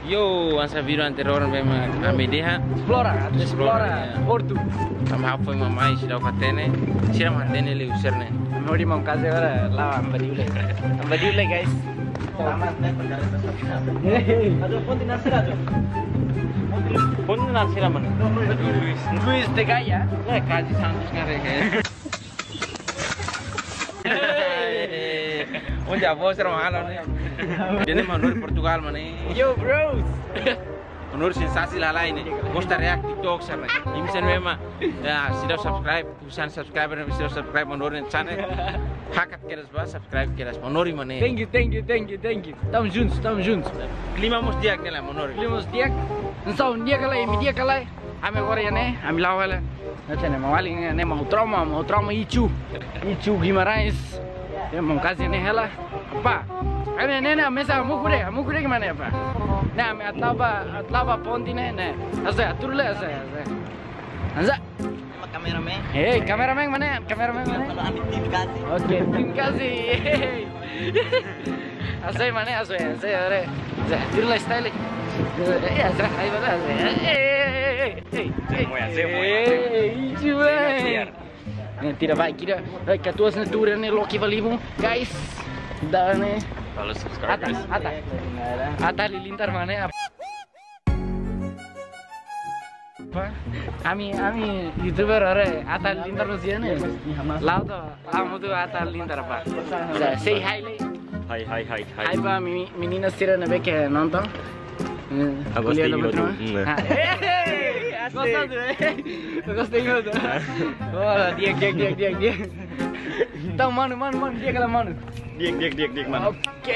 Yo, essa vídeo anterior mesmo a media. Explora, Porto. Sama foi mamai sila katene. Sila mandene le userne. Mori mau kasih orang lah ambadiule guys. Aduh, Ponte na sila man. Luis de Gaia. Kaji Santos ngare guys. Onde a voz era malo né. Dene manor Portugal mane. Yo bros. Manor sensasi la lain. Posta react TikTok sana. Imsen mema. Ya, sila subscribe, tulisan subscriber sila subscribe manor channel. Hakat keras ba subscribe keras manori mane. Thank you. Tamo juntos. Klima mos diak nela manor. Limos dia. Nsau dia kalai. Ame agora ya né. Ame lá ela. Nanti né mawali né mau trauma Ichu Guimarães. Ya mau kasih né ela. Apa? Ame né mesa mukure gimana apa? Nah, ame atlaba ponti né. Asa aturle asa. Anza. Kameramen. Hey, kameramen mana? Kalau amit tim kasih. Oke, tim kasih. Asai mana asai are. Aturle style. Ya, ayo pada asai. Coba. Tidak baik kita. Ketua senatura nih Loki Valimu, guys. Dan nih. Kalau subscribers. Ata lilintar mana? Apa? Ami YouTuber are Ata lilintar masih nih. Lamu tuh Ata lilintar apa? Say hi le. Hai. Hai ba menina sira na beke nonton. Gostei muito. Gostei muito. Oh, dia. Então, mano, dia aquela mano. Diek, mano. Ok.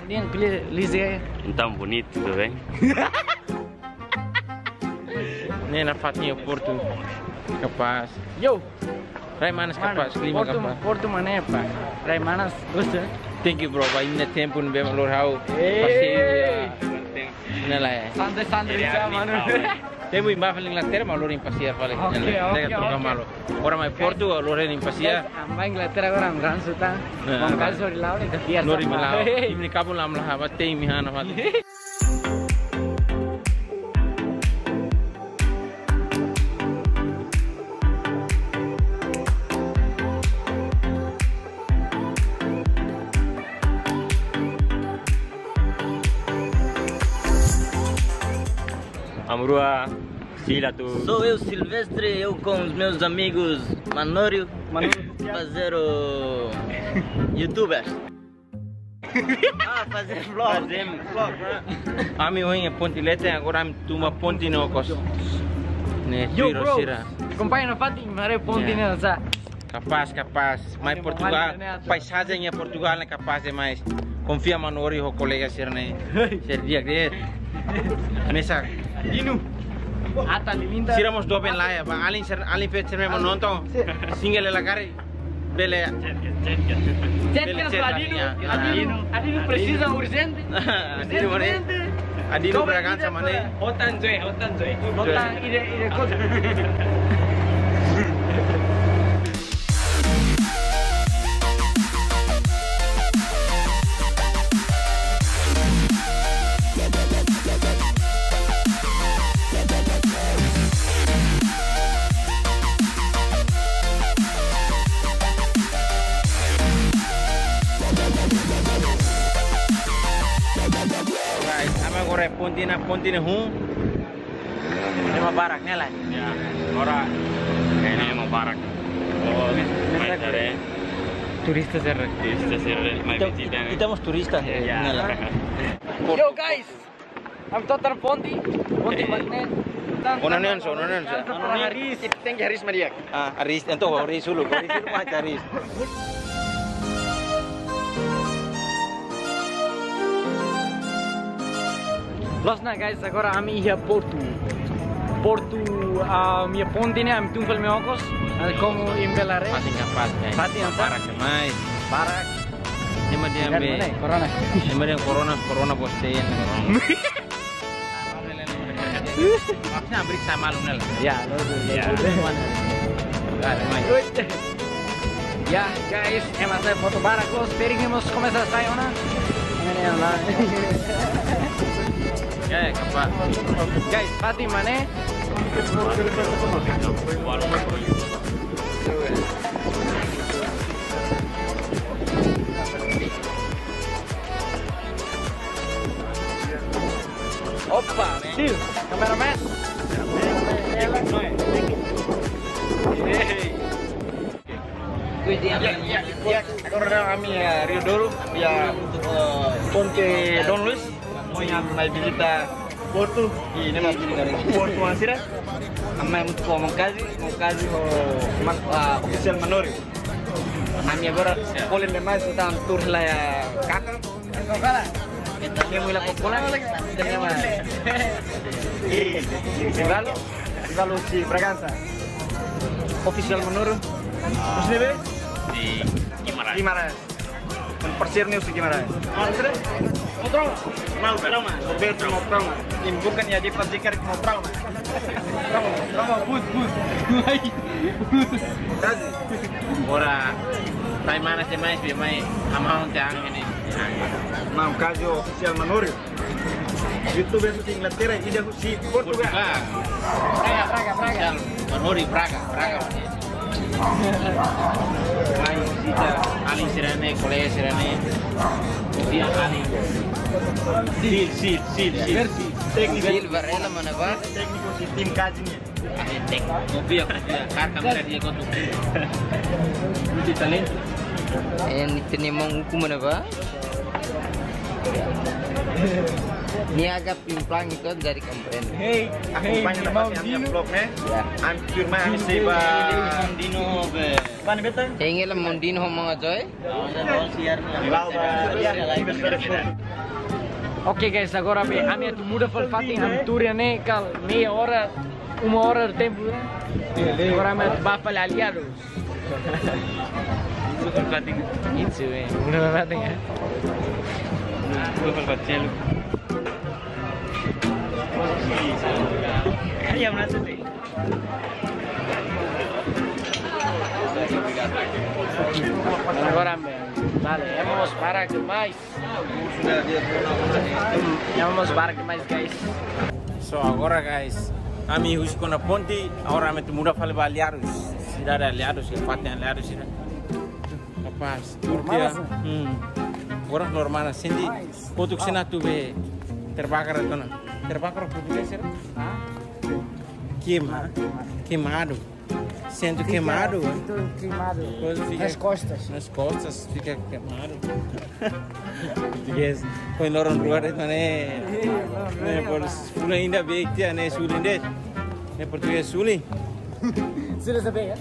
Dia pilih Lizzie. Então bonito, tudo bem? Nem na fatinha Porto. Capaz. Yo. Raimanas capaz, clima capaz. Porto mana apa? Raimanas, gosta? Thank you bro, vai ainda tempo no bem valor how. Hey. Nela é. Santai já, mano. Temo em Bafel Inglaterra, mas loro em passear falei. Ok. Troca malo. Agora mais Porto, loro em passear. Amba Inglaterra agora am gran suta. Bang kali sorry lawan itu biar. Loro milau. Ini kabul lam lah, apa teh mihana falei. Amrua, Sila tu. Sou eu, Silvestre, eu com os meus amigos Manório, fazer o YouTubers. Fazer vlog. Fazemos vlog, Ami hoje pontilete, agora ami tuma ponti no cos. Ne Yo tiro bro. sira. Acompanha na Fati, mare ponte né, sa. Capaz. Mas Portugal, paisagem em Portugal é capaz de mais. Confia Manori o colega sirne. Ser dia que nessa Inu. Ata lilintar. Siramos do ben lá, além fez ser mesmo nonton. Single la cara. Bele. Adino precisa urgente. Adino Bragança mané. Hotan joy. Hotan ide coisa. Agora ponte na rum. É uma barak nela. Ya, agora kayaknya mau barak. Oh, mais are. Turista serra. Mais visita. Estamos turistas. Yo guys. Am total ponte magnet. Onanen so. Haris, tem Haris Maria. Aris, ento Aris dulu. Mah Aris. Losna guys, agora ami ia Porto, minha ponte né, am tungfal me ocos, como em Belare. Pasti capaz, guys. Pasti yang barak mais. Barak. Cuma dia ambil. Corona. Cuma dia corona postein. Maksudnya abrik sama lu nel. Ya, ya guys, hemos de foto baracos, esperemos começar a sair, né? Apa? Guys, Fatih mana? Opa, Sil, kameramen. Ya, karena kami ya Rio dulu ya untuk Ponte Don Luis mau yang mai visita Porto ini mah dari Porto Ansira amma untuk mau kazi official Manori kami agora boleh memang sedang tur lah ya kakak kita mulai populer dengan mas Lalu si Braganza official Manori Muslibe Di Guimarães. Persir News di Guimarães. Mau trauma? Mau trauma. Roberto mau trauma. Ini bukan ya dipastikan mau trauma. Trauma, bus. Kasih. Ora, tai mana sih mais biar amount yang ini. Mau kajo official Manori. YouTube itu di Inglaterra, ida si Portugal. Praga. Manori Praga. Mai sita aling sirane, kolej sirane. Dia aling. Sil. Teknik Varela mana ba? teknik si tim kajinya. Tek. Kopi. Kar kamera dia kau tu. Ini talent. Ini tinimang hukum mana ba? Ini agak pimplang itu dari komplain. Hey, aku banyak dapat yang vlognya. Ya. Hampir mah kami seba Dino be. Pan betul. Tinggal mondin ho mga joy. Oke guys, agora be ami atu muda fal fating am turiane kal meia hora, uma hora de tempo. Agora me ba fal aliados. Fating. Itu muda fating ya. Fating. Ayam nasi teh. Agora me. Vale, vamos para que mais. Vamos para que mais guys. So agora guys, kami huis kona ponte, agora kami muda fale ba aliados. Tidak ada aliados, que fatem aliados sih. Capaz. Turquia. Orang normal sindi. Kotuk sina tu be terbakar itu na. Terbakar português era? Queimado. Sendo queimado. Queimado. Fica Nas costas. Nas costas fica queimado. Português. Foi no lugar itu né. Né por sul ainda bem que né sul ainda. Né português sul. Sudah sampai ya?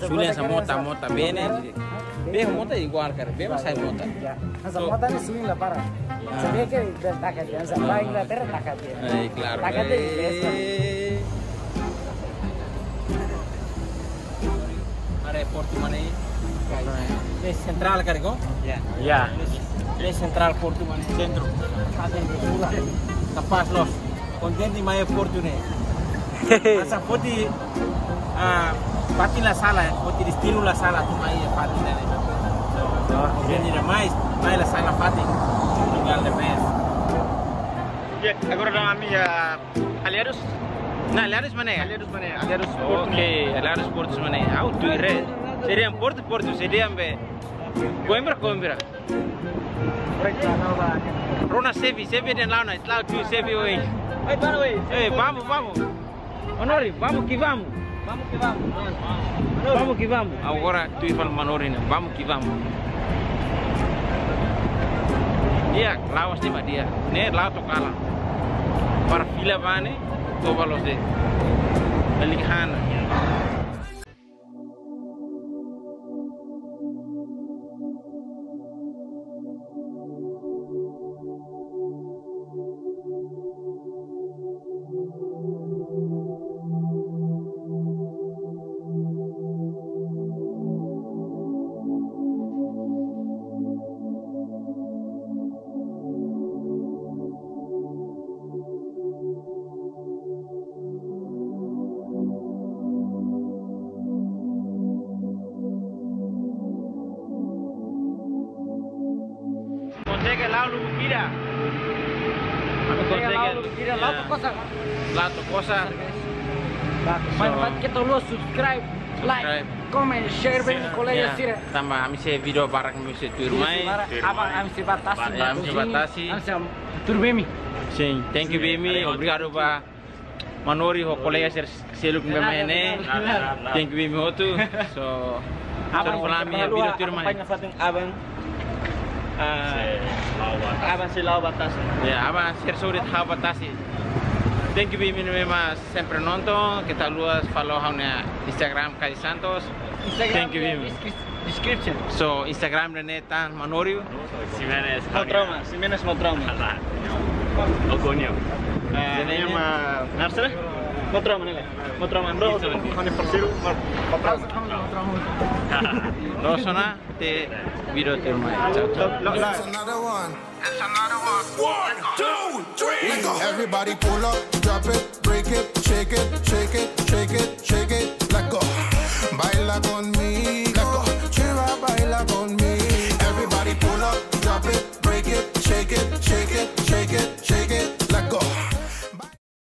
Sul essa mota bem né. Bem mota igual cara. Bem mas sai mota. Ya. Asa mota ni suling la para. Sabia que takat ya. Sa Inglaterra takat ya. Claro. Takat de inglesa. Are Porto mana ini? Ini central cargo? Ya. Ini central Porto mana? Centro. Capaz los. Contente mais Porto né. Asa poti pati la sala, poti estilo la sala tu mai pati né. Jadi mais la sala pati. Tinggal de mes. Ya, agora kami ya aliados. Nah, Aliados mana? Aliados Porto. Okay, Aliados Porto mana? Au tu ire. Seriam Porto, seriam be. Coimbra. Rona Sevi dan Launa, Islau tu Sevi oi. Vamos. Manori, vamos que vamos. Agora tu e fala Manori, vamos que vamos. Dia, lawas de dia. Ne lau tokala. Para fila bane. Todos los de Belinghana. kosa. Lato Kosa. Manfaat kita lu subscribe, like, comment, share dengan kolega sih. Tambah kami video barak kami turmai. Apa kami batasi? Kami batasi. Kami turbemi. Sim, thank you Bemi. Obrigado ba Manori ho kolega seluk memene. Thank you Bemi hotu. So Abang Fulami video turmai. Apa yang abang? Abang silau batas. Ya, abang share sulit ha batasi. Thank you Bimi memang sempre nonton. Kita luas follow hanya Instagram Kai Santos. Thank you Bimi. Description. So Instagram Renetan Manorio. Jimenez Motroma. Ogonio. Ini mah Narsel. Motroma bro. Kone persil Motroma. Rosona te video turmai. Ciao ciao. It's another one. One, two, three. Everybody pull up, drop it, break it, shake it, shake it, shake it, shake it. Let go.